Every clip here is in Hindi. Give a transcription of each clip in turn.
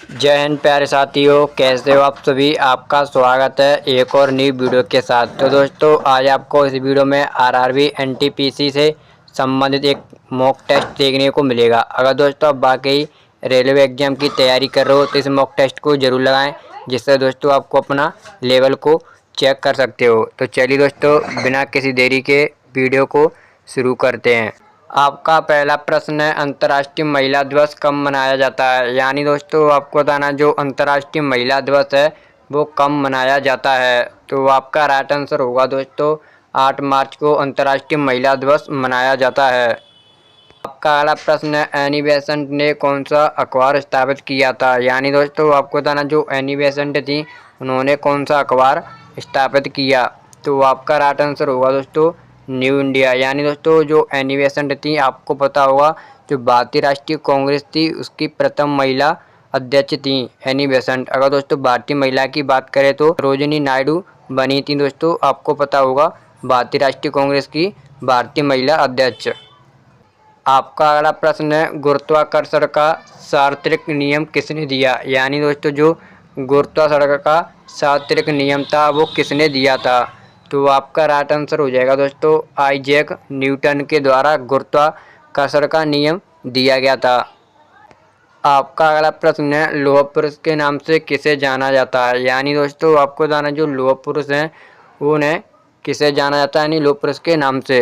जय हिंद प्यारे साथियों, कैसे हो आप सभी। आपका स्वागत है एक और नई वीडियो के साथ। तो दोस्तों आज आपको इस वीडियो में आरआरबी एनटीपीसी से संबंधित एक मॉक टेस्ट देखने को मिलेगा। अगर दोस्तों आप वाकई रेलवे एग्जाम की तैयारी कर रहे हो तो इस मॉक टेस्ट को ज़रूर लगाएं, जिससे दोस्तों आपको अपना लेवल को चेक कर सकते हो। तो चलिए दोस्तों बिना किसी देरी के वीडियो को शुरू करते हैं। आपका पहला प्रश्न है, अंतर्राष्ट्रीय महिला दिवस कब मनाया जाता है। यानी दोस्तों आपको बताना जो अंतर्राष्ट्रीय महिला दिवस है वो कब मनाया जाता है। तो आपका राइट आंसर होगा दोस्तों 8 मार्च को अंतर्राष्ट्रीय महिला दिवस मनाया जाता है। आपका अगला प्रश्न है, एनी बेसेंट ने कौन सा अखबार स्थापित किया था। यानी दोस्तों आपको बताना जो एनी बेसेंट थी उन्होंने कौन सा अखबार स्थापित किया। तो आपका राइट आंसर होगा दोस्तों न्यू इंडिया। यानी दोस्तों जो एनी बेसेंट थी आपको पता होगा जो भारतीय राष्ट्रीय कांग्रेस थी उसकी प्रथम महिला अध्यक्ष थी एनी बेसेंट। अगर दोस्तों भारतीय महिला की बात करें तो सरोजिनी नायडू बनी थी दोस्तों, आपको पता होगा भारतीय राष्ट्रीय कांग्रेस की भारतीय महिला अध्यक्ष। आपका अगला प्रश्न है, गुरुत्वाकर्षण का सार्वत्रिक नियम किसने दिया। यानी दोस्तों जो गुरुत्वाकर्षण का सार्वत्रिक नियम था वो किसने दिया था। तो आपका राइट आंसर हो जाएगा दोस्तों आइजैक न्यूटन के द्वारा गुरुत्वाकर्षण का नियम दिया गया था। आपका अगला प्रश्न है, लौह पुरुष के नाम से किसे जाना जाता है। यानी दोस्तों आपको जाना जो लौह पुरुष हैं उन्हें किसे जाना जाता है, यानी लौह पुरुष के नाम से।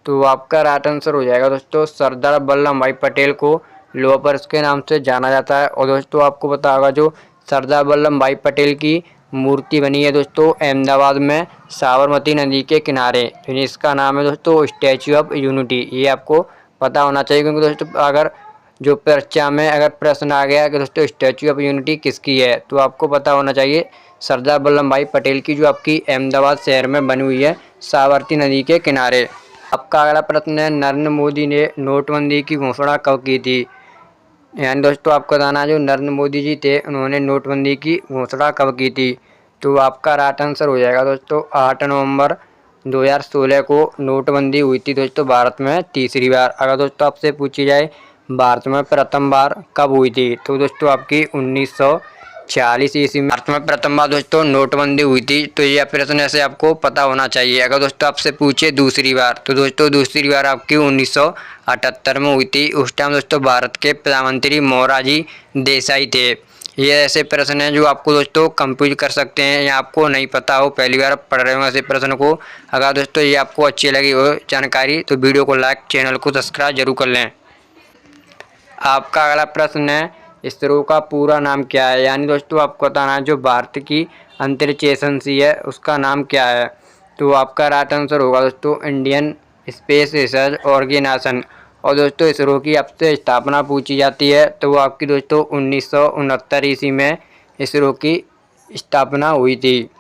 तो आपका राइट आंसर हो जाएगा दोस्तों सरदार वल्लभ भाई पटेल को लौह पुरुष के नाम से जाना जाता है। और दोस्तों आपको पता होगा जो सरदार वल्लभ भाई पटेल की मूर्ति बनी है दोस्तों अहमदाबाद में साबरमती नदी के किनारे, इसका नाम है दोस्तों स्टैच्यू ऑफ यूनिटी। ये आपको पता होना चाहिए क्योंकि दोस्तों अगर जो परीक्षा में अगर प्रश्न आ गया कि दोस्तों स्टैच्यू ऑफ यूनिटी किसकी है तो आपको पता होना चाहिए सरदार वल्लभ भाई पटेल की, जो आपकी अहमदाबाद शहर में बनी हुई है साबरमती नदी के किनारे। आपका अगला प्रश्न है, नरेंद्र मोदी ने नोटबंदी की घोषणा कब की थी। यानी दोस्तों आपको बताना जो नरेंद्र मोदी जी थे उन्होंने नोटबंदी की घोषणा कब की थी। तो आपका राइट आंसर हो जाएगा दोस्तों 8 नवंबर 2016 को नोटबंदी हुई थी दोस्तों भारत में तीसरी बार। अगर दोस्तों आपसे पूछी जाए भारत में प्रथम बार कब हुई थी तो दोस्तों आपकी 1946 ईस्वी में भारत में प्रथम बार दोस्तों नोटबंदी हुई थी। तो ये प्रश्न ऐसे आपको पता होना चाहिए। अगर दोस्तों आपसे पूछे दूसरी बार तो दोस्तों दूसरी बार आपकी 1978 में हुई थी। उस टाइम दोस्तों भारत के प्रधानमंत्री मोरारजी देसाई थे। ये ऐसे प्रश्न हैं जो आपको दोस्तों कंफ्यूज कर सकते हैं या आपको नहीं पता हो, पहली बार पढ़ रहे हो ऐसे प्रश्न को। अगर दोस्तों ये आपको अच्छी लगी हो जानकारी तो वीडियो को लाइक, चैनल को सब्सक्राइब जरूर कर लें। आपका अगला प्रश्न है, इसरो का पूरा नाम क्या है। यानी दोस्तों आपको बताना है जो भारत की अंतरिक्ष एजेंसी है उसका नाम क्या है। तो आपका राइट आंसर होगा दोस्तों इंडियन स्पेस रिसर्च ऑर्गेनाइजेशन। और दोस्तों इसरो की आपसे स्थापना पूछी जाती है तो वो आपकी दोस्तों 1969 ईस्वी में इसरो की स्थापना हुई थी।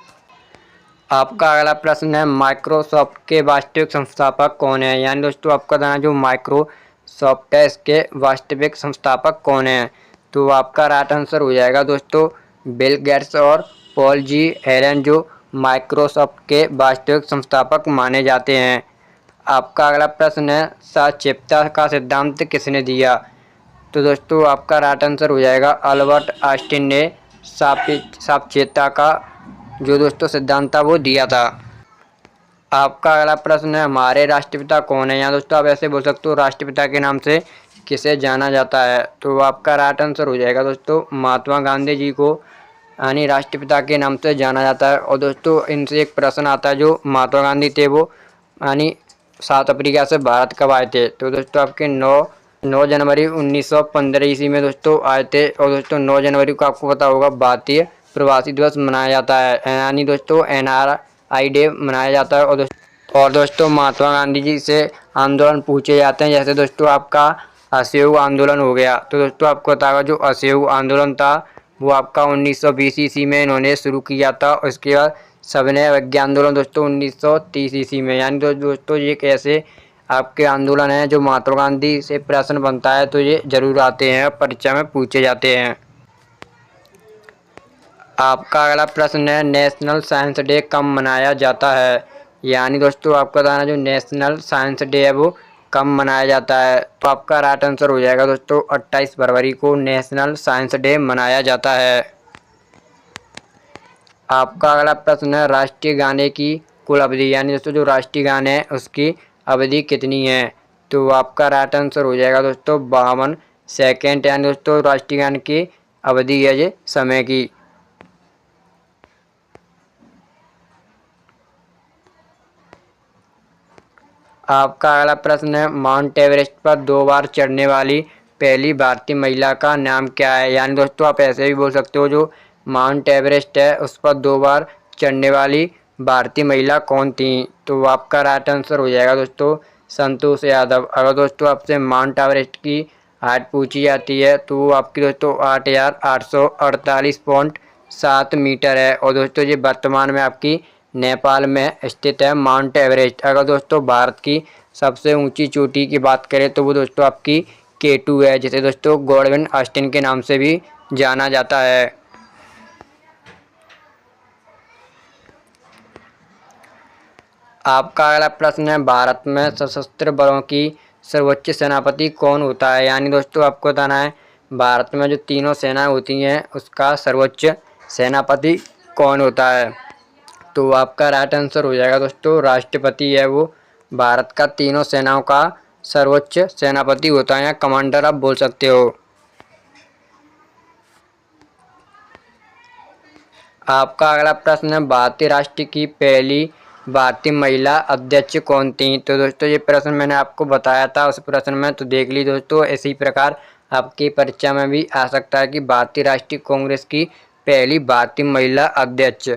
आपका अगला प्रश्न है, माइक्रोसॉफ्ट के वास्तविक संस्थापक कौन है। यानी दोस्तों आपका बताना जो माइक्रोसॉफ्ट है इसके वास्तविक संस्थापक कौन है। तो आपका राइट आंसर हो जाएगा दोस्तों बिल गेट्स और पॉल जी एलन, जो माइक्रोसॉफ्ट के वास्तविक संस्थापक माने जाते हैं। आपका अगला प्रश्न है, सापेक्षता का सिद्धांत किसने दिया। तो दोस्तों आपका राइट आंसर हो जाएगा अल्बर्ट आइंस्टीन ने सापेक्षता का जो दोस्तों सिद्धांत था वो दिया था। आपका अगला प्रश्न है, हमारे राष्ट्रपिता कौन है। यहाँ दोस्तों आप ऐसे बोल सकते हो राष्ट्रपिता के नाम से किसे जाना जाता है। तो आपका राइट आंसर हो जाएगा दोस्तों महात्मा गांधी जी को यानी राष्ट्रपिता के नाम से जाना जाता है। और दोस्तों इनसे एक प्रश्न आता है जो महात्मा गांधी थे वो यानी साउथ अफ्रीका से भारत कब आए थे। तो दोस्तों आपके 9 जनवरी 1915 ईस्वी में दोस्तों आए थे। और दोस्तों 9 जनवरी को आपको पता होगा भारतीय प्रवासी दिवस मनाया जाता है यानी दोस्तों NRI डे मनाया जाता है। और दोस्तों महात्मा गांधी जी से आंदोलन पूछे जाते हैं, जैसे दोस्तों आपका असहयोग आंदोलन हो गया। तो दोस्तों आपको पता होगा जो असहयोग आंदोलन था वो आपका 1920 ईस्वी में इन्होंने शुरू किया था। और इसके बाद सविनय अवज्ञा आंदोलन दोस्तों 1930 ईस्वी में। यानी दोस्तों ये कैसे आपके आंदोलन हैं जो महात्मा गांधी से प्रश्न बनता है तो ये जरूर आते हैं परीक्षा में पूछे जाते हैं। आपका अगला प्रश्न है, नेशनल साइंस डे कब मनाया जाता है। यानी दोस्तों आपका बताना जो नेशनल साइंस डे है वो कब मनाया जाता है? तो आपका राइट आंसर हो जाएगा दोस्तों 28 फरवरी को नेशनल साइंस डे मनाया जाता है। आपका अगला प्रश्न है राष्ट्रीय गाने की कुल अवधि, यानी दोस्तों जो राष्ट्रीय गाने हैं उसकी अवधि कितनी है? तो आपका राइट आंसर हो जाएगा दोस्तों 52 सेकेंड, यानी दोस्तों राष्ट्रीय गान की अवधि है ये समय की। आपका अगला प्रश्न है माउंट एवरेस्ट पर 2 बार चढ़ने वाली पहली भारतीय महिला का नाम क्या है? यानी दोस्तों आप ऐसे भी बोल सकते हो जो माउंट एवरेस्ट है उस पर 2 बार चढ़ने वाली भारतीय महिला कौन थी? तो आपका राइट आंसर हो जाएगा दोस्तों संतोष यादव। अगर दोस्तों आपसे माउंट एवरेस्ट की हाइट पूछी जाती है तो वो आपकी दोस्तों 8,848.7 मीटर है, और दोस्तों ये वर्तमान में आपकी नेपाल में स्थित है माउंट एवरेस्ट। अगर दोस्तों भारत की सबसे ऊंची चोटी की बात करें तो वो दोस्तों आपकी K2 है, जिसे दोस्तों गॉडविन ऑस्टिन के नाम से भी जाना जाता है। आपका अगला प्रश्न है भारत में सशस्त्र बलों की सर्वोच्च सेनापति कौन होता है? यानी दोस्तों आपको बताना है भारत में जो तीनों सेनाएं होती हैं उसका सर्वोच्च सेनापति कौन होता है? तो आपका राइट आंसर हो जाएगा दोस्तों राष्ट्रपति है वो भारत का तीनों सेनाओं का सर्वोच्च सेनापति होता है, या कमांडर आप बोल सकते हो। आपका अगला प्रश्न है भारतीय राष्ट्र की पहली भारतीय महिला अध्यक्ष कौन थी? तो दोस्तों ये प्रश्न मैंने आपको बताया था उस प्रश्न में, तो देख ली दोस्तों। इसी प्रकार आपकी परीक्षा में भी आ सकता है कि भारतीय राष्ट्रीय कांग्रेस की पहली भारतीय महिला अध्यक्ष,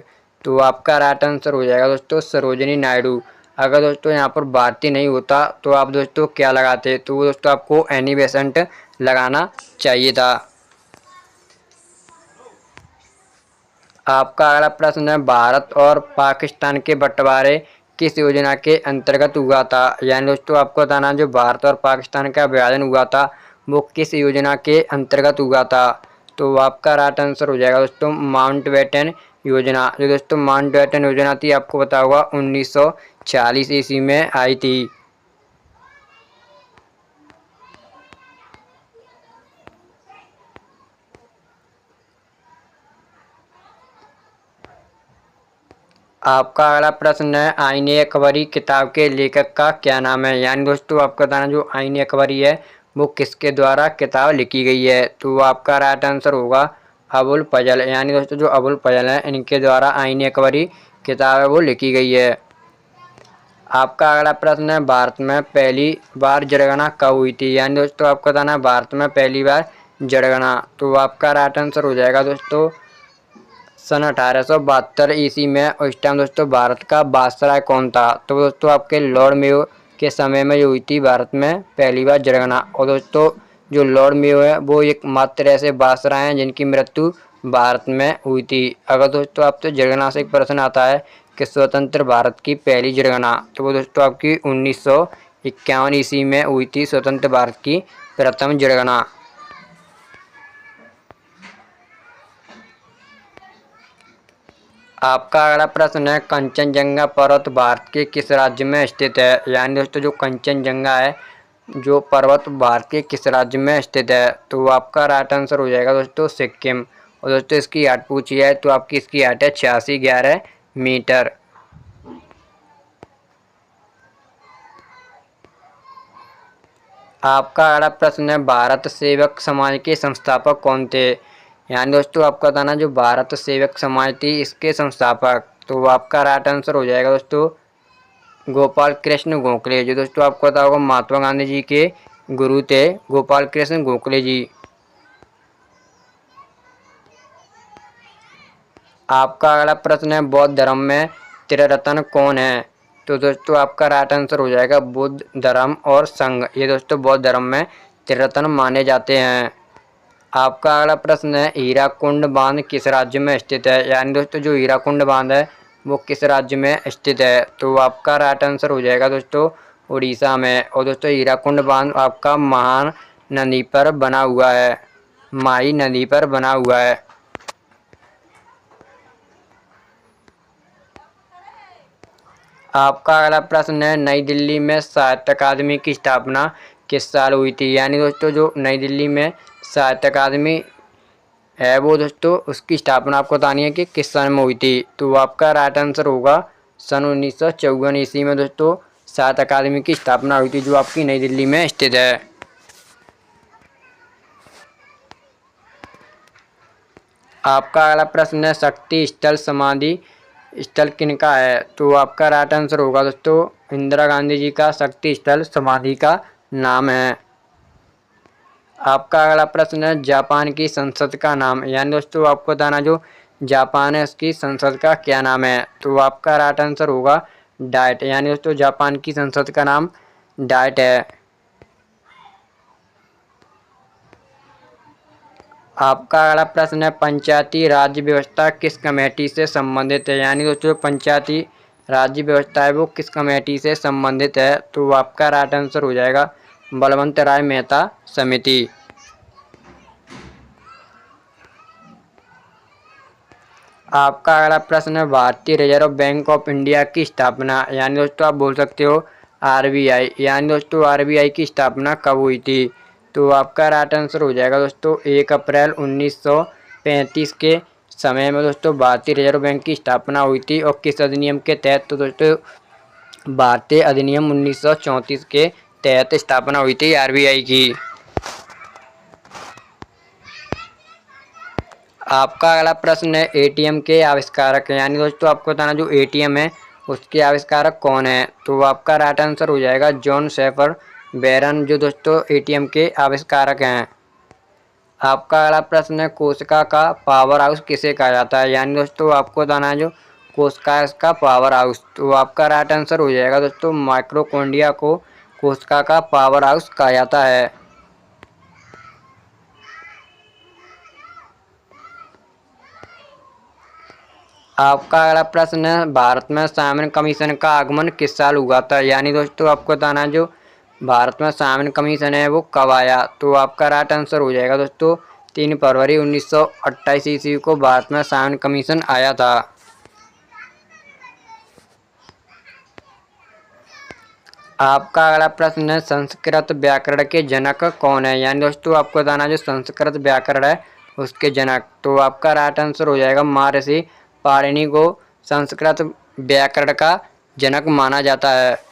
तो आपका राइट आंसर हो जाएगा दोस्तों सरोजिनी नायडू। अगर दोस्तों यहाँ पर भारतीय नहीं होता तो आप दोस्तों क्या लगाते? तो दोस्तों आपको एनी बेसेंट लगाना चाहिए था। आपका अगला प्रश्न है भारत और पाकिस्तान के बंटवारे किस योजना के अंतर्गत हुआ था? यानी दोस्तों आपको बताना जो भारत और पाकिस्तान का विभाजन हुआ था वो किस योजना के अंतर्गत हुआ था? तो आपका राइट आंसर हो जाएगा दोस्तों माउंटबेटन योजना। जो दोस्तों माउंटबेटन योजना थी आपको पता होगा 1946 ईस्वी में आई थी। आपका अगला प्रश्न है आईने अकबरी किताब के लेखक का क्या नाम है? यानी दोस्तों आपको बताना जो आईने अकबरी है वो किसके द्वारा किताब लिखी गई है? तो आपका राइट आंसर होगा अबुल फजल। यानी दोस्तों जो अबुल फजल हैं इनके द्वारा आईने अकबरी किताब है वो लिखी गई है। आपका अगला प्रश्न है भारत में पहली बार जनगणना कब हुई थी? यानी दोस्तों आपको बताना है भारत में पहली बार जनगणना, तो आपका राइट आंसर हो जाएगा दोस्तों सन 1872 ईस्वी में। उस टाइम दोस्तों भारत का वायसराय कौन था? तो दोस्तों आपके लॉर्ड मेयो के समय में जो हुई थी भारत में पहली बार जनगणना। और दोस्तों जो लॉर्ड मेयो है वो एक मात्र ऐसे वायसराय हैं जिनकी मृत्यु भारत में हुई थी। अगर दोस्तों आपसे जनगणना से एक प्रश्न आता है कि स्वतंत्र भारत की पहली जनगणना, तो वो दोस्तों आपकी 1951 ईस्वी में हुई थी स्वतंत्र भारत की प्रथम जनगणना। आपका अगला प्रश्न है कंचनजंगा पर्वत भारत के किस राज्य में स्थित है? यानी दोस्तों जो कंचनजंगा है जो पर्वत भारत के किस राज्य में स्थित है? तो आपका राइट आंसर हो जाएगा दोस्तों सिक्किम। और दोस्तों इसकी हाइट पूछी है तो आपकी इसकी हाइट है 8611 मीटर। आपका अगला प्रश्न है भारत सेवक समाज के संस्थापक कौन थे? यानी दोस्तों आपका बताना जो भारत सेवक समाज थी इसके संस्थापक, तो आपका राइट आंसर हो जाएगा दोस्तों गोपाल कृष्ण गोखले। जो दोस्तों आपको पता होगा महात्मा गांधी जी के गुरु थे गोपाल कृष्ण गोखले जी। आपका अगला प्रश्न है बौद्ध धर्म में त्रिरत्न कौन है? तो दोस्तों आपका राइट आंसर हो जाएगा बुद्ध, धर्म और संघ। ये दोस्तों बौद्ध धर्म में त्रिरत्न माने जाते हैं। आपका अगला प्रश्न है हीराकुंड बांध किस राज्य में स्थित है? यानी दोस्तों जो हीराकुंड बांध है वो किस राज्य में स्थित है? तो आपका राइट आंसर हो जाएगा दोस्तों उड़ीसा में। और दोस्तों हीराकुंड बांध आपका महान नदी पर बना हुआ है, माही नदी पर बना हुआ है। आपका अगला प्रश्न है, नई दिल्ली में साहित्य अकादमी की स्थापना किस साल हुई थी। यानी दोस्तों जो नई दिल्ली में साहित्य अकादमी है वो दोस्तों उसकी स्थापना आपको बतानी है कि किस सन में हुई थी। तो आपका राइट आंसर होगा सन 1954 ईस्वी में दोस्तों साहित्य अकादमी की स्थापना हुई थी, जो आपकी नई दिल्ली में स्थित है। आपका अगला प्रश्न है, शक्ति स्थल समाधि स्थल किनका है। तो आपका राइट आंसर होगा दोस्तों इंदिरा गांधी जी का शक्ति स्थल समाधि का नाम है। आपका अगला प्रश्न है, जापान की संसद का नाम। यानी दोस्तों आपको बताना जो जापान है उसकी संसद का क्या नाम है। तो आपका राइट आंसर होगा डाइट। यानी दोस्तों जापान की संसद का नाम डाइट है। आपका अगला प्रश्न है, पंचायती राज्य व्यवस्था किस कमेटी से संबंधित है। यानी दोस्तों पंचायती राज्य व्यवस्था है वो किस कमेटी से संबंधित है। तो आपका राइट आंसर हो जाएगा बलवंत राय मेहता समिति। आपका अगला प्रश्न है, भारतीय रिजर्व बैंक ऑफ इंडिया की स्थापना। यानी दोस्तों आप बोल सकते हो आरबीआई। यानी दोस्तों आरबीआई की स्थापना कब हुई थी। तो आपका राइट आंसर हो जाएगा दोस्तों 1 अप्रैल 1935 के समय में दोस्तों भारतीय रिजर्व बैंक की स्थापना हुई थी। और किस अधिनियम के तहत। तो दोस्तों भारतीय अधिनियम 1934 के तहत स्थापना हुई थी आरबीआई की। आपका अगला प्रश्न है, एटीएम के आविष्कारक। यानी दोस्तों आपको बताना जो एटीएम है उसके आविष्कारक कौन है। तो आपका राइट आंसर हो जाएगा जॉन शेफर बैरन, जो दोस्तों एटीएम के आविष्कारक हैं। आपका अगला प्रश्न है, कोशिका का पावर हाउस किसे कहा जाता है। यानी दोस्तों आपको बताना है जो कोशिका का पावर हाउस। तो आपका राइट आंसर हो जाएगा दोस्तों माइक्रोकोंडिया को कोशिका का पावर हाउस कहा जाता है। आपका अगला प्रश्न है, भारत में साइमन कमीशन का आगमन किस साल हुआ था। यानी दोस्तों आपको बताना है जो भारत में साइमन कमीशन है वो कब आया। तो आपका राइट आंसर हो जाएगा दोस्तों 3 फरवरी 1928 ईस्वी को भारत में साइमन कमीशन आया था। आपका अगला प्रश्न है, संस्कृत व्याकरण के जनक कौन है। यानी दोस्तों आपको बताना जो संस्कृत व्याकरण है उसके जनक। तो आपका राइट आंसर हो जाएगा महर्षि पाणिनि को संस्कृत व्याकरण का जनक माना जाता है।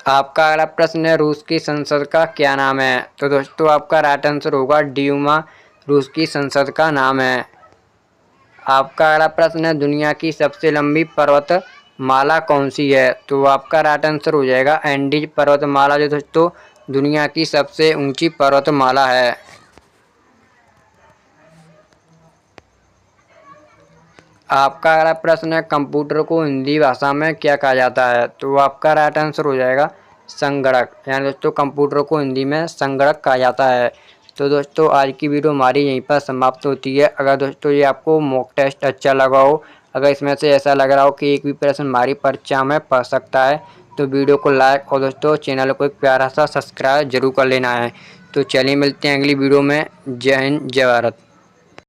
आपका अगला प्रश्न है, रूस की संसद का क्या नाम है। तो दोस्तों आपका राइट आंसर होगा ड्यूमा रूस की संसद का नाम है। आपका अगला प्रश्न है, दुनिया की सबसे लंबी पर्वतमाला कौन सी है। तो आपका राइट आंसर हो जाएगा एंडीज पर्वतमाला, जो दोस्तों दुनिया की सबसे ऊंची पर्वतमाला है। आपका अगला प्रश्न है, कंप्यूटर को हिंदी भाषा में क्या कहा जाता है। तो आपका राइट आंसर हो जाएगा संगणक। यानी दोस्तों कंप्यूटर को हिंदी में संगणक कहा जाता है। तो दोस्तों आज की वीडियो हमारी यहीं पर समाप्त होती है। अगर दोस्तों ये आपको मॉक टेस्ट अच्छा लगा हो, अगर इसमें से ऐसा लग रहा हो कि एक भी प्रश्न हमारी परीक्षा में पढ़ सकता है, तो वीडियो को लाइक और दोस्तों चैनल को एक प्यारा सा सब्सक्राइब जरूर कर लेना है। तो चलिए मिलते हैं अगली वीडियो में। जय हिंद जय भारत।